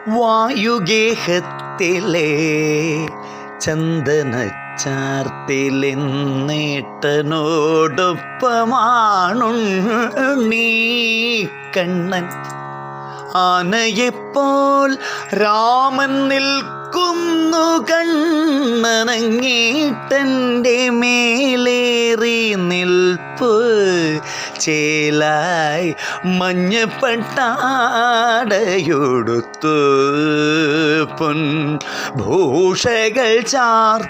വായുഗേഹത്തിലെ ചന്ദനച്ചാർത്തിലെന്നേട്ടനോടൊപ്പമാണുണ്ണീ കണ്ണൻ. ആനയെപ്പോൾ രാമൻ നിൽക്കുന്നു കണ്ണനങ്ങേട്ടൻ്റെ മേലേറി നിൽപ്പ് ചേലായി മഞ്ഞപ്പട്ടാടയൊടുത്തു പൊൻ ഭൂഷകൾ ചാർത്തിലസിക്കുന്നു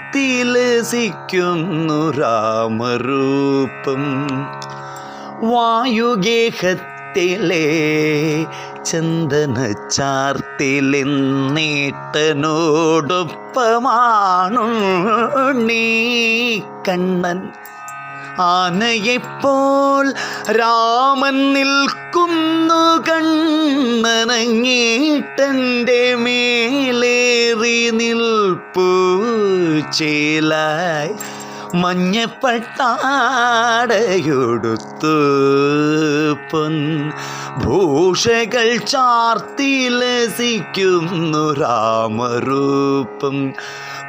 രാമരൂപം. വായുഗേഹത്തിലെ ചന്ദനച്ചാർത്തിലെന്നേട്ടനോടൊപ്പമാണുണ്ണീ കണ്ണൻ. ആനയെപ്പോൾ രാമൻ നിൽക്കുന്നു കണ്ണനങ്ങേട്ടൻ്റെ മേലേറി നിൽപ്പു ചേലായി മഞ്ഞപ്പട്ടാടയൊടുത്തു പൊൻ ഭൂഷകൾ ചാർത്തിലസിക്കുന്നു രാമരൂപം.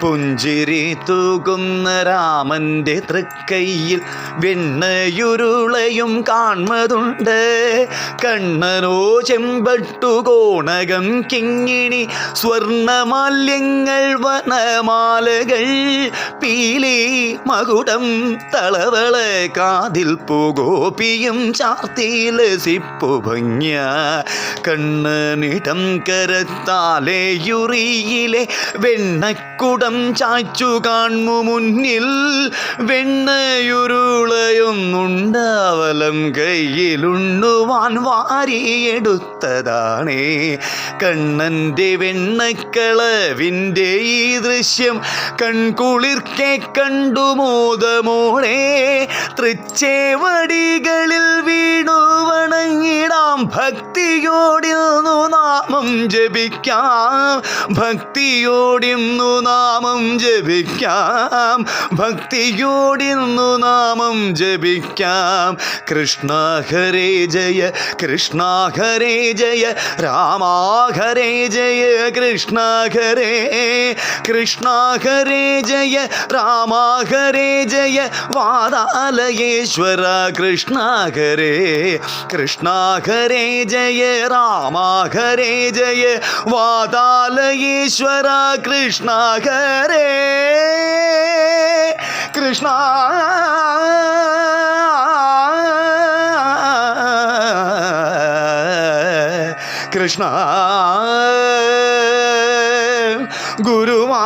പുഞ്ചിരി തൂകുന്ന രാമൻ്റെ തൃക്കൈയിൽ വെണ്ണയുരുളയും കാൺമതുണ്ട്. കണ്ണനോ ചെമ്പട്ടു കോണകം കിങ്ങിണി സ്വർണമാല്യങ്ങൾ വനമാലകൾ പീലി മകുടം തളവള കാതിൽ പൂഗോപിയും ചാർത്തിലസിപ്പു ഭംഗ്യ. കണ്ണനിടം കരത്താലെയുറിയിലെ വെണ്ണക്കുടം ചായ്ച്ചു കാൺമു മുന്നിൽ. വെണ്ണയുരുളയൊന്നുണ്ടാവലം കയ്യിലുണ്ണുവാൻ വാരിയെടുത്തതാണേ. കണ്ണൻ്റെ വെണ്ണക്കളവിൻ്റെ ഈ ദൃശ്യം കൺകുളിർക്കെ കണ്ടു മോദമോളെ. തൃച്ചേവടികളിൽ വീണു വണങ്ങിടാം, ഭക്തിയോടിന്നു നാമം ജപിക്കാം. ഭക്തിയോടിന്നു നാമം ജപിക്കാം. ഭക്തിയോടിന്നു നാമം ജപിക്കാം. കൃഷ്ണ ഹരേ ജയ കൃഷ്ണ ഹരേ ജയ രാമ ഹരേ ജയ കൃഷ്ണ ഹരേ. കൃഷ്ണ ഹരേ ജയ രാമ ഹരേ ജയ വാതാലയേശ്വര കൃഷ്ണ ഹരേ. കൃഷ്ണ ഹരേ ജയ രാമ ഹരേ ജയ വാതാലയേശ്വര കൃഷ്ണ ഹരേ. കൃഷ്ണ കൃഷ്ണ ഗുരുമാ